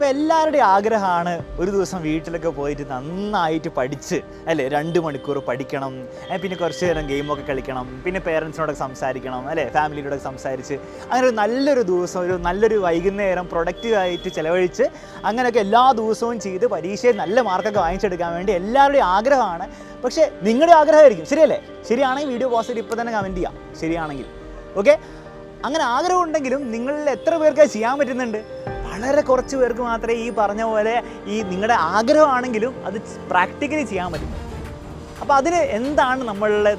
അപ്പോൾ എല്ലാവരുടെയും ആഗ്രഹമാണ് ഒരു ദിവസം വീട്ടിലൊക്കെ പോയിട്ട് നന്നായിട്ട് പഠിച്ച് അല്ലേ 2 മണിക്കൂർ പഠിക്കണം, പിന്നെ കുറച്ച് നേരം ഗെയിമൊക്കെ കളിക്കണം, പിന്നെ പേരൻസിനോടൊക്കെ സംസാരിക്കണം അല്ലേ, ഫാമിലിയോടൊക്കെ സംസാരിച്ച് അങ്ങനെ ഒരു നല്ലൊരു ദിവസം, ഒരു നല്ലൊരു വൈകുന്നേരം പ്രൊഡക്റ്റീവായിട്ട് ചിലവഴിച്ച് അങ്ങനെയൊക്കെ എല്ലാ ദിവസവും ചെയ്ത് പരീക്ഷയിൽ നല്ല മാർക്കൊക്കെ വാങ്ങിച്ചെടുക്കാൻ വേണ്ടി എല്ലാവരുടെയും ആഗ്രഹമാണ്. പക്ഷേ നിങ്ങളുടെ ആഗ്രഹമായിരിക്കും, ശരിയല്ലേ? ശരിയാണെങ്കിൽ വീഡിയോ പോസ്റ്റ് ഇപ്പോൾ തന്നെ കമൻറ്റ് ചെയ്യാം ശരിയാണെങ്കിൽ. ഓക്കെ, അങ്ങനെ ആഗ്രഹം ഉണ്ടെങ്കിലും നിങ്ങളിൽ എത്ര പേർക്ക് ചെയ്യാൻ പറ്റുന്നുണ്ട്? വളരെ കുറച്ച് പേർക്ക് മാത്രമേ ഈ പറഞ്ഞ പോലെ ഈ നിങ്ങളുടെ ആഗ്രഹമാണെങ്കിലും അത് പ്രാക്ടിക്കലി ചെയ്യാൻ പറ്റും. അപ്പോൾ അതിന് എന്താണ് നമ്മുടെ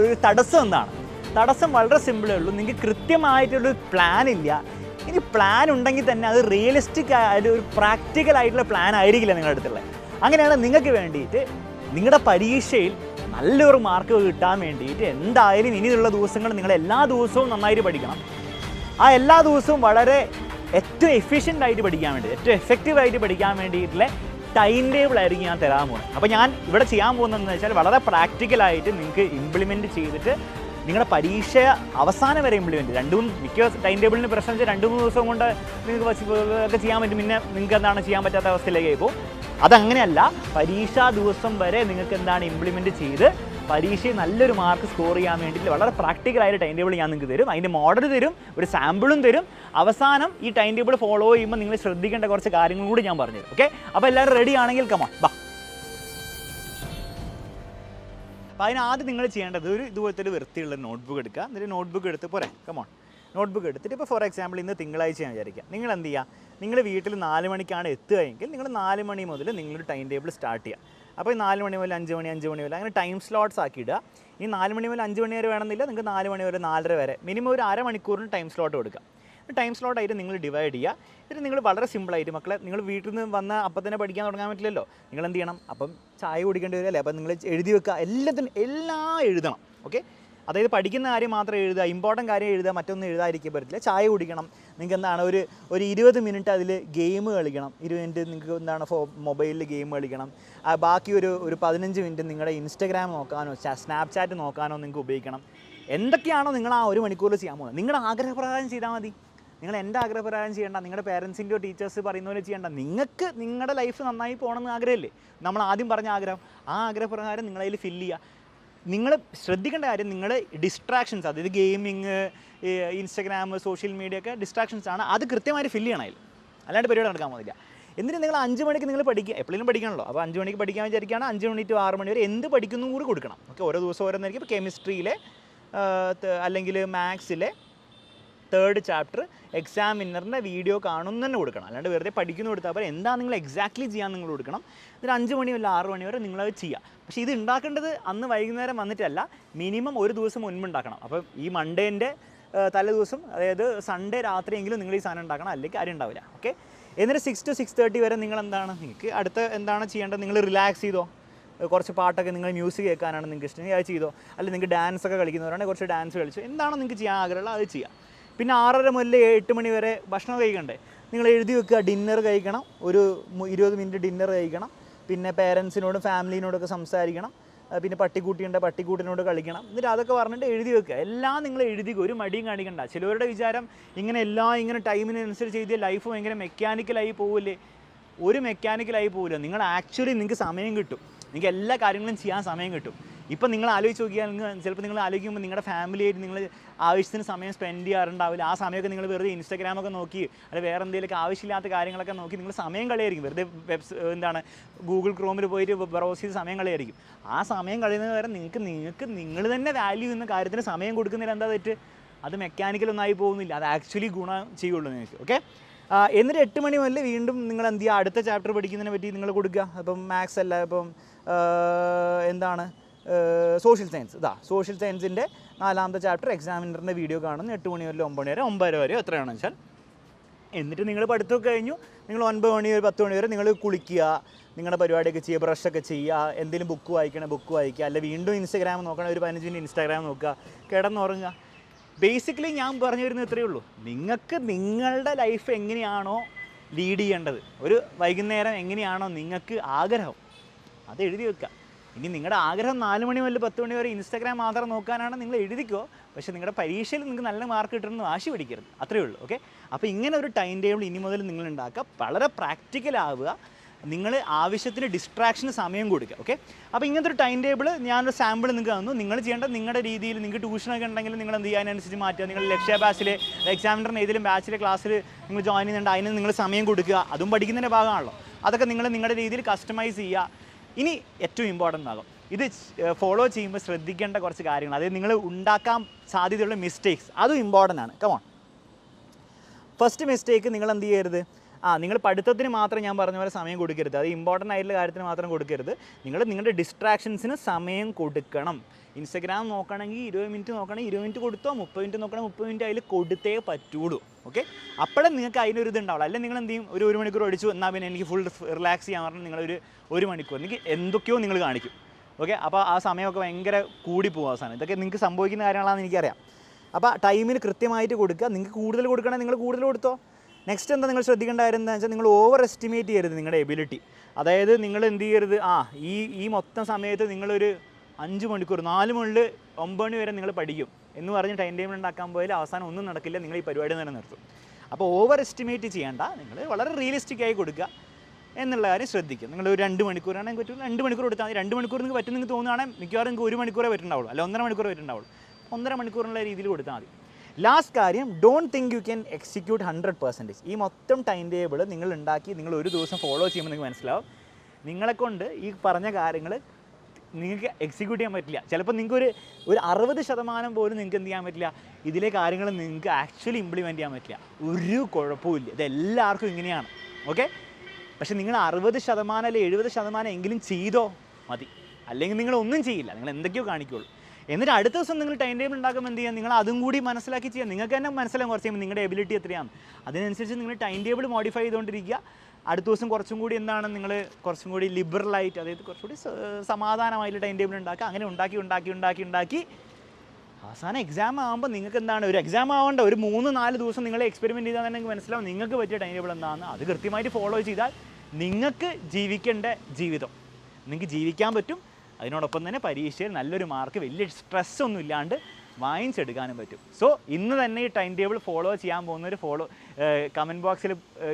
ഒരു തടസ്സം എന്താണ്? തടസ്സം വളരെ സിമ്പിളേ ഉള്ളൂ. നിങ്ങൾക്ക് കൃത്യമായിട്ടുള്ളൊരു പ്ലാൻ ഇല്ല. ഇനി പ്ലാൻ ഉണ്ടെങ്കിൽ തന്നെ അത് റിയലിസ്റ്റിക് ആയിട്ട് ഒരു പ്രാക്ടിക്കൽ ആയിട്ടുള്ള പ്ലാൻ ആയിരിക്കില്ല നിങ്ങളുടെ അടുത്തുള്ളത്. അങ്ങനെയാണ് നിങ്ങൾക്ക് വേണ്ടിയിട്ട് നിങ്ങളുടെ പരീക്ഷയിൽ നല്ലൊരു മാർക്ക് കിട്ടാൻ വേണ്ടിയിട്ട് എന്തായാലും ഇനിയുള്ള ദിവസങ്ങൾ നിങ്ങൾ എല്ലാ ദിവസവും നന്നായിട്ട് പഠിക്കണം. ആ എല്ലാ ദിവസവും വളരെ ഏറ്റവും എഫിഷ്യൻ്റ് ആയിട്ട് പഠിക്കാൻ വേണ്ടി, ഏറ്റവും എഫക്റ്റീവായിട്ട് പഠിക്കാൻ വേണ്ടിയിട്ടുള്ള ടൈം ടേബിൾ ആയിരിക്കും ഞാൻ തരാൻ പോകുന്നത്. അപ്പോൾ ഞാൻ ഇവിടെ ചെയ്യാൻ പോകുന്നതെന്ന് വെച്ചാൽ വളരെ പ്രാക്ടിക്കലായിട്ട് നിങ്ങൾക്ക് ഇംപ്ലിമെൻറ്റ് ചെയ്തിട്ട് നിങ്ങളുടെ പരീക്ഷ അവസാനം വരെ ഇംപ്ലിമെൻറ്റ് മിക്ക ടൈം ടേബിളിന് പ്രശ്നം വെച്ചാൽ 2-3 ദിവസം കൊണ്ട് നിങ്ങൾക്ക് ഒക്കെ ചെയ്യാൻ പറ്റും. പിന്നെ നിങ്ങൾക്ക് എന്താണ് ചെയ്യാൻ പറ്റാത്ത അവസ്ഥയിലേക്ക് ഇപ്പോൾ അതങ്ങനെയല്ല. പരീക്ഷാ ദിവസം വരെ നിങ്ങൾക്ക് എന്താണ് ഇംപ്ലിമെൻറ്റ് ചെയ്ത് പരീക്ഷയിൽ നല്ലൊരു മാർക്ക് സ്കോർ ചെയ്യാൻ വേണ്ടിയിട്ട് വളരെ പ്രാക്ടിക്കലായിട്ട് ടൈം ടേബിൾ ഞാൻ നിങ്ങൾക്ക് തരും. അതിൻ്റെ മോഡൽ തരും, ഒരു സാമ്പിളും തരും. അവസാനം ഈ ടൈം ടേബിൾ ഫോളോ ചെയ്യുമ്പോൾ നിങ്ങൾ ശ്രദ്ധിക്കേണ്ട കുറച്ച് കാര്യങ്ങളും കൂടി ഞാൻ പറഞ്ഞുതരും. ഓക്കെ, അപ്പോൾ എല്ലാവരും റെഡി ആണെങ്കിൽ കമോൺ ബാ. അപ്പോൾ അതിനാദ്യം നിങ്ങൾ ചെയ്യേണ്ടത് ഇതുപോലത്തെ ഒരു വൃത്തിയുള്ള നോട്ട്ബുക്ക് എടുക്കുക. എന്നിട്ട് നോട്ട്ബുക്ക് എടുത്ത് പോരെ, കമോൺ. നോട്ട്ബുക്ക് എടുത്തിട്ട് ഇപ്പോൾ ഫോർ എക്സാമ്പിൾ ഇന്ന് തിങ്കളാഴ്ച ഞാൻ വിചാരിക്കുക. നിങ്ങൾ എന്ത് ചെയ്യുക? നിങ്ങൾ വീട്ടിൽ 4 മണിക്കാണ് എത്തുകയെങ്കിൽ നിങ്ങൾ 4 മണി മുതൽ നിങ്ങളൊരു ടൈം ടേബിൾ സ്റ്റാർട്ട് ചെയ്യുക. അപ്പോൾ 4 മണി മുതൽ 5 മണി, 5 മണി വരെ അങ്ങനെ ടൈം സ്ലോട്ട്സ് ആക്കി ഇടുക. ഈ 4 മണി മുതൽ 5 മണി വരെ വേണമെന്നില്ല, നിങ്ങൾക്ക് 4 മണി വരെ 4:30 വരെ മിനിമം ഒരു അരമണിക്കൂറിന് ടൈം സ്ലോട്ട് കൊടുക്കുക. ടൈം സ്ലോട്ടായിട്ട് നിങ്ങൾ ഡിവൈഡ് ചെയ്യുക. എന്നിട്ട് നിങ്ങൾ വളരെ സിമ്പിളായിട്ട് മക്കളെ, നിങ്ങൾ വീട്ടിൽ നിന്ന് വന്ന അപ്പം തന്നെ പഠിക്കാൻ തുടങ്ങാൻ പറ്റില്ലല്ലോ. നിങ്ങൾ എന്ത് ചെയ്യണം? അപ്പം ചായ കുടിക്കേണ്ടി വരില്ലേ? അപ്പം നിങ്ങൾ എഴുതി വെക്കുക, എല്ലാം എഴുതണം. ഓക്കെ, അതായത് പഠിക്കുന്ന കാര്യം മാത്രം എഴുതുക, ഇമ്പോർട്ടൻറ്റ് കാര്യം എഴുതുക, മറ്റൊന്നും എഴുതാതിരിക്കാൻ പറ്റില്ല. ചായ കുടിക്കണം. നിങ്ങൾക്ക് എന്താണ് ഒരു 20 മിനിറ്റ് അതിൽ ഗെയിം കളിക്കണം. 20 മിനിറ്റ് നിങ്ങൾക്ക് എന്താണ് മൊബൈലിൽ ഗെയിം കളിക്കണം. ബാക്കി ഒരു 15 മിനിറ്റ് നിങ്ങളുടെ ഇൻസ്റ്റഗ്രാം നോക്കാനോ സ്നാപ്ചാറ്റ് നോക്കാനോ നിങ്ങൾക്ക് ഉപയോഗിക്കണം. എന്തൊക്കെയാണോ നിങ്ങൾ ആ 1 മണിക്കൂറിൽ ചെയ്യാൻ പോകുന്നത് നിങ്ങളുടെ ആഗ്രഹപ്രകാരം ചെയ്താൽ മതി. നിങ്ങൾ എൻ്റെ ആഗ്രഹപ്രകാരം ചെയ്യേണ്ട, നിങ്ങളുടെ പേരൻസിൻ്റെയോ ടീച്ചേഴ്സ് പറയുന്ന പോലെ ചെയ്യേണ്ട. നിങ്ങൾക്ക് നിങ്ങളുടെ ലൈഫ് നന്നായി പോകണമെന്ന് ആഗ്രഹമില്ലേ? നമ്മൾ ആദ്യം പറഞ്ഞ ആഗ്രഹം, ആ ആഗ്രഹപ്രകാരം നിങ്ങളതിൽ ഫില്ല് ചെയ്യുക. നിങ്ങൾ ശ്രദ്ധിക്കേണ്ട കാര്യം, നിങ്ങൾ ഡിസ്ട്രാക്ഷൻസ്, അതായത് ഗെയിമിങ്, ഇൻസ്റ്റഗ്രാം, സോഷ്യൽ മീഡിയ ഒക്കെ ഡിസ്ട്രാക്ഷൻസ് ആണ്. അത് കൃത്യമായിട്ട് ഫില്ല് ചെയ്യണം അതിൽ, അല്ലാണ്ട് പരിപാടി നടക്കാൻ പോകില്ല. എന്നിട്ട് നിങ്ങൾ 5 മണിക്ക് നിങ്ങൾ പഠിക്കുക, എപ്പോഴും പഠിക്കണമല്ലോ. അപ്പോൾ 5 മണിക്ക് പഠിക്കാൻ വിചാരിക്കുകയാണ്, 5 മണി to 6 മണി വരെ എന്ത് പഠിക്കുന്നതും കൂടി കൊടുക്കണം. ഓക്കെ, ഓരോ ദിവസം ഓരോന്നായിരിക്കും. ഇപ്പോൾ കെമിസ്ട്രിയിലെ അല്ലെങ്കിൽ മാത്സിലെ 3rd ചാപ്റ്റർ എക്സാമിനറിൻ്റെ വീഡിയോ കാണുന്നു തന്നെ കൊടുക്കണം. അല്ലാണ്ട് വെറുതെ പഠിക്കുന്നു കൊടുത്താൽ പോലെ എന്താ നിങ്ങൾ എക്സാക്ട്ലി ചെയ്യാൻ നിങ്ങൾ കൊടുക്കണം. എന്നിട്ട് 5 മണി മുതൽ 6 മണി വരെ നിങ്ങളത് ചെയ്യുക. പക്ഷേ ഇത് ഉണ്ടാക്കേണ്ടത് അന്ന് വൈകുന്നേരം വന്നിട്ടല്ല, മിനിമം ഒരു ദിവസം മുൻപ് ഉണ്ടാക്കണം. അപ്പം ഈ മൺഡേൻ്റെ തലേ ദിവസം, അതായത് സൺഡേ രാത്രിയെങ്കിലും നിങ്ങൾ ഈ സാധനം ഉണ്ടാക്കണം, അല്ലെങ്കിൽ കാര്യം ഉണ്ടാവില്ല. ഓക്കെ, എന്നിട്ട് 6 to 6:30 വരെ നിങ്ങൾ എന്താണ്, നിങ്ങൾക്ക് അടുത്ത എന്താണ് ചെയ്യേണ്ടത്? നിങ്ങൾ റിലാക്സ് ചെയ്തോ. കുറച്ച് പാട്ടൊക്കെ നിങ്ങൾ മ്യൂസിക് കേൾക്കാനാണ് നിങ്ങൾക്ക് ഇഷ്ടം, അത് ചെയ്തോ. അല്ലെങ്കിൽ നിങ്ങൾക്ക് ഡാൻസൊക്കെ കളിക്കുന്നവരാണെങ്കിൽ കുറച്ച് ഡാൻസ് കളിച്ചോ. എന്താണോ നിങ്ങൾക്ക് ചെയ്യാൻ ആഗ്രഹമുള്ള അത് ചെയ്യുക. പിന്നെ 6:30 മുതൽ 8 മണി വരെ ഭക്ഷണം കഴിക്കണ്ടേ? നിങ്ങൾ എഴുതി വെക്കുക, ഡിന്നർ കഴിക്കണം, ഒരു 20 മിനിറ്റ് ഡിന്നർ കഴിക്കണം. പിന്നെ പേരൻസിനോടും ഫാമിലിനോടൊക്കെ സംസാരിക്കണം. പിന്നെ പട്ടിക്കുട്ടിയുണ്ട്, പട്ടിക്കൂട്ടിനോട് കളിക്കണം. എന്നിട്ട് അതൊക്കെ പറഞ്ഞിട്ട് എഴുതി വെക്കുക. എല്ലാം നിങ്ങൾ എഴുതിക്കുക, ഒരു മടിയും കാണിക്കണ്ട. ചിലവരുടെ വിചാരം ഇങ്ങനെ എല്ലാം ഇങ്ങനെ ടൈമിനനുസരിച്ച് എഴുതിയ ലൈഫ് ഭയങ്കര മെക്കാനിക്കലായി പോവില്ലേ? ഒരു മെക്കാനിക്കലായി പോവില്ല. നിങ്ങൾ ആക്ച്വലി നിങ്ങൾക്ക് സമയം കിട്ടും, നിങ്ങൾക്ക് എല്ലാ കാര്യങ്ങളും ചെയ്യാൻ സമയം കിട്ടും. ഇപ്പം നിങ്ങൾ ആലോചിച്ച് നോക്കിയാൽ ചിലപ്പോൾ നിങ്ങൾ ആലോചിക്കുമ്പോൾ നിങ്ങളുടെ ഫാമിലിയായിട്ട് നിങ്ങൾ ആവശ്യത്തിന് സമയം സ്പെൻഡ് ചെയ്യാറുണ്ടാവില്ല. ആ സമയമൊക്കെ നിങ്ങൾ വെറുതെ ഇൻസ്റ്റാഗ്രാമൊക്കെ നോക്കി, അല്ലെങ്കിൽ വേറെ എന്തെങ്കിലുമൊക്കെ ആവശ്യമില്ലാത്ത കാര്യങ്ങളൊക്കെ നോക്കി നിങ്ങൾ സമയം കളയായിരിക്കും. വെറുതെ എന്താണ് ഗൂഗിൾ ക്രോമിൽ പോയിട്ട് ബ്രൗസ് ചെയ്ത് സമയം കളയായിരിക്കും. ആ സമയം കളയുന്നത് വരെ നിങ്ങൾ തന്നെ വാല്യൂ എന്ന കാര്യത്തിന് സമയം കൊടുക്കുന്നില്ല. എന്താ തെറ്റ്? അത് മെക്കാനിക്കലൊന്നായി പോകുന്നില്ല, അത് ആക്ച്വലി ഗുണം ചെയ്യുള്ളൂ നിങ്ങൾക്ക്. ഓക്കെ, എന്നിട്ട് 8 മണി മുതൽ വീണ്ടും നിങ്ങൾ എന്ത് ചെയ്യുക? അടുത്ത ചാപ്റ്റർ പഠിക്കുന്നതിനെ പറ്റി നിങ്ങൾ കൊടുക്കുക. അപ്പം മാത്സ് അല്ല, ഇപ്പം എന്താണ് സോഷ്യൽ സയൻസ്. സോഷ്യൽ സയൻസിൻ്റെ 4ാമത്തെ ചാപ്റ്റർ എക്സാമിനറിൻ്റെ വീഡിയോ കാണുന്നു. 8 മണി മുതൽ 9 മണി വരെ, 9:30 വരെ എത്രയാണെന്ന് വെച്ചാൽ. എന്നിട്ട് നിങ്ങൾ പഠിത്തമൊക്കെ കഴിഞ്ഞു, നിങ്ങൾ 9 മണി വരെ 10 മണി വരെ നിങ്ങൾ കുളിക്കുക, നിങ്ങളുടെ പരിപാടിയൊക്കെ ചെയ്യുക, ബ്രഷൊക്കെ ചെയ്യുക, എന്തെങ്കിലും ബുക്ക് വായിക്കണേ ബുക്ക് വായിക്കുക, അല്ല വീണ്ടും ഇൻസ്റ്റാഗ്രാം നോക്കണം, ഒരു 15 മിനിറ്റ് ഇൻസ്റ്റാഗ്രാം നോക്കുക, കിടന്നുറങ്ങുക. ബേസിക്കലി ഞാൻ പറഞ്ഞു വരുന്നത് ഇത്രയേ ഉള്ളൂ. നിങ്ങൾക്ക് നിങ്ങളുടെ ലൈഫ് എങ്ങനെയാണോ ലീഡ് ചെയ്യേണ്ടത്, ഒരു വൈകുന്നേരം എങ്ങനെയാണോ നിങ്ങൾക്ക് ആഗ്രഹം, അത് എഴുതി വെക്കുക. ഇനി നിങ്ങളുടെ ആഗ്രഹം 4 മണി മുതൽ 10 മണി വരെ ഇൻസ്റ്റാഗ്രാം മാത്രം നോക്കാനാണ്, നിങ്ങൾ എഴുതിക്കോ. പക്ഷേ നിങ്ങളുടെ പരീക്ഷയിൽ നിങ്ങൾക്ക് നല്ല മാർക്ക് കിട്ടണമെന്ന് വാശി പിടിക്കരുത്, അത്രയേ ഉള്ളൂ. ഓക്കെ, അപ്പോൾ ഇങ്ങനെ ഒരു ടൈം ടേബിൾ ഇനി മുതൽ നിങ്ങൾ ഉണ്ടാക്കുക, വളരെ പ്രാക്ടിക്കലാവുക, നിങ്ങൾ ആവശ്യത്തിന് ഡിസ്ട്രാക്ഷന് സമയം കൊടുക്കുക. ഓക്കെ, അപ്പോൾ ഇങ്ങനത്തെ ഒരു ടൈം ടേബിൾ ഞാനൊരു സാമ്പിൾ നിങ്ങൾക്ക് തന്നു. നിങ്ങൾ ചെയ്യേണ്ടത് നിങ്ങളുടെ രീതിയിൽ, നിങ്ങൾക്ക് ട്യൂഷനൊക്കെ ഉണ്ടെങ്കിൽ നിങ്ങൾ എന്ത് ചെയ്യുക, അതിനനുസരിച്ച് മാറ്റുക. നിങ്ങൾ ലക്ഷ്യ ബാച്ചിൽ എക്സാമിനറിന് ഏതെങ്കിലും ബാച്ചിലെ ക്ലാസ്സിൽ നിങ്ങൾ ജോയിൻ ചെയ്യുന്നുണ്ട്, അതിന് നിങ്ങൾ സമയം കൊടുക്കുക, അതും പഠിക്കുന്നതിൻ്റെ ഭാഗമാണല്ലോ. അതൊക്കെ നിങ്ങൾ നിങ്ങളുടെ രീതിയിൽ കസ്റ്റമൈസ് ചെയ്യുക. ഇനി ഏറ്റവും ഇമ്പോർട്ടൻ്റ് ഭാഗം, ഇത് ഫോളോ ചെയ്യുമ്പോൾ ശ്രദ്ധിക്കേണ്ട കുറച്ച് കാര്യങ്ങൾ, അതായത് നിങ്ങൾ ഉണ്ടാക്കാൻ സാധ്യതയുള്ള മിസ്റ്റേക്സ്, അതും ഇമ്പോർട്ടൻ്റ് ആണ്. കമോൺ, ഫസ്റ്റ് മിസ്റ്റേക്ക് നിങ്ങൾ എന്ത് ചെയ്യരുത്, നിങ്ങൾ പഠിത്തത്തിന് മാത്രം ഞാൻ പറഞ്ഞ പോലെ സമയം കൊടുക്കരുത്, അത് ഇമ്പോർട്ടൻ്റ് ആയിട്ടുള്ള കാര്യത്തിന് മാത്രം കൊടുക്കരുത്. നിങ്ങൾ നിങ്ങളുടെ ഡിസ്ട്രാക്ഷൻസിന് സമയം കൊടുക്കണം. ഇൻസ്റ്റഗ്രാം നോക്കണമെങ്കിൽ 20 മിനിറ്റ് നോക്കണമെങ്കിൽ 20 മിനിറ്റ് കൊടുത്തോ, 30 മിനിറ്റ് നോക്കണമെങ്കിൽ 30 മിനിറ്റ് അതിൽ കൊടുത്തേ പറ്റുള്ളൂ. ഓക്കെ, അപ്പോഴും നിങ്ങൾക്ക് അതിനൊരു ഇത് ഉണ്ടാവില്ല. അല്ലെങ്കിൽ നിങ്ങൾ എന്ത് ചെയ്യും, ഒരു 1 മണിക്കൂർ അടിച്ചു, എന്നാൽ പിന്നെ എനിക്ക് ഫുൾ റിലാക്സ് ചെയ്യാൻ പറഞ്ഞാൽ നിങ്ങളൊരു 1 മണിക്കൂർ എനിക്ക് എന്തൊക്കെയോ നിങ്ങൾ കാണിക്കും. ഓക്കെ, അപ്പോൾ ആ സമയമൊക്കെ ഭയങ്കര കൂടിപ്പോകും അവസാനം. ഇതൊക്കെ നിങ്ങൾക്ക് സംഭവിക്കുന്ന കാര്യങ്ങളാണെന്ന് എനിക്കറിയാം. അപ്പോൾ ടൈമിന് കൃത്യമായിട്ട് കൊടുക്കുക. നിങ്ങൾക്ക് കൂടുതൽ കൊടുക്കണമെങ്കിൽ നിങ്ങൾ കൂടുതൽ കൊടുത്തോ. നെക്സ്റ്റ് എന്താ നിങ്ങൾ ശ്രദ്ധിക്കേണ്ട കാര്യം എന്താണെന്ന് വെച്ചാൽ, നിങ്ങൾ ഓവർ എസ്റ്റിമേറ്റ് ചെയ്യരുത് നിങ്ങളുടെ എബിലിറ്റി. അതായത് നിങ്ങൾ എന്ത് ചെയ്യരുത്, ഈ മൊത്തം സമയത്ത് നിങ്ങളൊരു 5 മണിക്കൂർ 4 മുതൽ 9 മണി വരെ നിങ്ങൾ പഠിക്കും എന്ന് പറഞ്ഞ് ടൈം ടേബിൾ ഉണ്ടാക്കാൻ പോയാൽ അവസാനം ഒന്നും നടക്കില്ല, നിങ്ങൾ ഈ പരിപാടി തന്നെ നിർത്തും. അപ്പോൾ ഓവർ എസ്റ്റിമേറ്റ് ചെയ്യേണ്ട, നിങ്ങൾ വളരെ റിയലിസ്റ്റിക് ആയി കൊടുക്കുക എന്നുള്ള കാര്യം ശ്രദ്ധിക്കുക. നിങ്ങൾ ഒരു 2 മണിക്കൂറാണെങ്കിൽ പറ്റും, 2 മണിക്കൂർ കൊടുത്താൽ മതി. 2 മണിക്കൂർ നിങ്ങൾക്ക് പറ്റും, നിങ്ങൾക്ക് തോന്നുകയാണെങ്കിൽ മിക്കവാറും നിങ്ങൾക്ക് 1 മണിക്കൂറേ പറ്റുന്നുണ്ടാവുള്ളൂ, അല്ല 1.5 മണിക്കൂർ പറ്റുന്നുണ്ടാവുള്ളൂ. 1.5 മണിക്കൂറിനുള്ള രീതിയിൽ കൊടുത്താൽ മതി. ലാസ്റ്റ് കാര്യം, don't think you can execute 100%. ഈ മൊത്തം ടൈം ടേബിൾ നിങ്ങൾ ഉണ്ടാക്കി നിങ്ങൾ ഒരു ദിവസം ഫോളോ ചെയ്യുമ്പോൾ നിങ്ങൾക്ക് മനസ്സിലാവും, നിങ്ങളെക്കൊണ്ട് ഈ പറഞ്ഞ കാര്യങ്ങൾ നിങ്ങൾക്ക് എക്സിക്യൂട്ട് ചെയ്യാൻ പറ്റില്ല. ചിലപ്പോൾ നിങ്ങൾക്ക് ഒരു 60% പോലും നിങ്ങൾക്ക് എന്ത് ചെയ്യാൻ പറ്റില്ല, ഇതിലെ കാര്യങ്ങൾ നിങ്ങൾക്ക് ആക്ച്വലി ഇംപ്ലിമെൻറ്റ് ചെയ്യാൻ പറ്റില്ല. ഒരു കുഴപ്പമില്ല, ഇതെല്ലാവർക്കും ഇങ്ങനെയാണ്. ഓക്കെ, പക്ഷേ നിങ്ങൾ 60% അല്ലെങ്കിൽ 70% എങ്കിലും ചെയ്തോ മതി, അല്ലെങ്കിൽ നിങ്ങൾ ഒന്നും ചെയ്യില്ല, നിങ്ങൾ എന്തൊക്കെയോ കാണിക്കുള്ളൂ. എന്നിട്ട് അടുത്ത ദിവസം നിങ്ങൾ ടൈം ടേബിൾ ഉണ്ടാക്കുമ്പോൾ എന്ത് ചെയ്യുക, നിങ്ങൾ അതും കൂടി മനസ്സിലാക്കി ചെയ്യുക. നിങ്ങൾക്ക് തന്നെ മനസ്സിലാകും കുറച്ച് കഴിയുമ്പോൾ നിങ്ങളുടെ എബിലിറ്റി എത്രയാണ്. അതിനനുസരിച്ച് നിങ്ങൾ ടൈം ടേബിൾ മോഡിഫൈ ചെയ്തുകൊണ്ടിരിക്കുക. അടുത്ത ദിവസം കുറച്ചും കൂടി എന്താണ്, നിങ്ങൾ കുറച്ചും കൂടി ലിബറലായിട്ട്, അതായത് കുറച്ചുകൂടി സമാധാനമായിട്ട് ടൈം ടേബിൾ ഉണ്ടാക്കുക. അങ്ങനെ ഉണ്ടാക്കി അവസാനം എക്സാം ആകുമ്പോൾ നിങ്ങൾക്ക് എന്താണ്, ഒരു എക്സാം ആവേണ്ട ഒരു 3-4 ദിവസം നിങ്ങൾ എക്സ്പെരിമെൻറ്റ് ചെയ്താൽ തന്നെ മനസ്സിലാവും നിങ്ങൾക്ക് പറ്റിയ ടൈം ടേബിൾ എന്താണെന്ന്. അത് കൃത്യമായിട്ട് ഫോളോ ചെയ്താൽ നിങ്ങൾക്ക് ജീവിക്കേണ്ട ജീവിതം നിങ്ങൾക്ക് ജീവിക്കാൻ പറ്റും. അതിനോടൊപ്പം തന്നെ പരീക്ഷയിൽ നല്ലൊരു മാർക്ക് വലിയ സ്ട്രെസ്സൊന്നും ഇല്ലാണ്ട് വാങ്ങിച്ചെടുക്കാനും പറ്റും. സോ ഇന്ന് തന്നെ ഈ ടൈം ടേബിൾ ഫോളോ ചെയ്യാൻ പോകുന്നവർ കമൻറ്റ് ബോക്സിൽ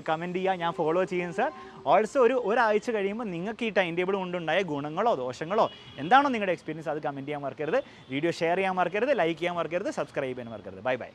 കമൻറ്റ് ചെയ്യുക, ഞാൻ ഫോളോ ചെയ്യും സർ. ഓൾസോ ഒരാഴ്ച കഴിയുമ്പോൾ നിങ്ങൾക്ക് ഈ ടൈം ടേബിൾ കൊണ്ടുണ്ടായ ഗുണങ്ങളോ ദോഷങ്ങളോ എന്താണോ നിങ്ങളുടെ എക്സ്പീരിയൻസ്, അത് കമൻറ്റ് ചെയ്യാൻ മറക്കരുത്. വീഡിയോ ഷെയർ ചെയ്യാൻ മറക്കരുത്, ലൈക്ക് ചെയ്യാൻ മറക്കരുത്, സബ്സ്ക്രൈബ് ചെയ്യാൻ മറക്കരുത്. Bye bye.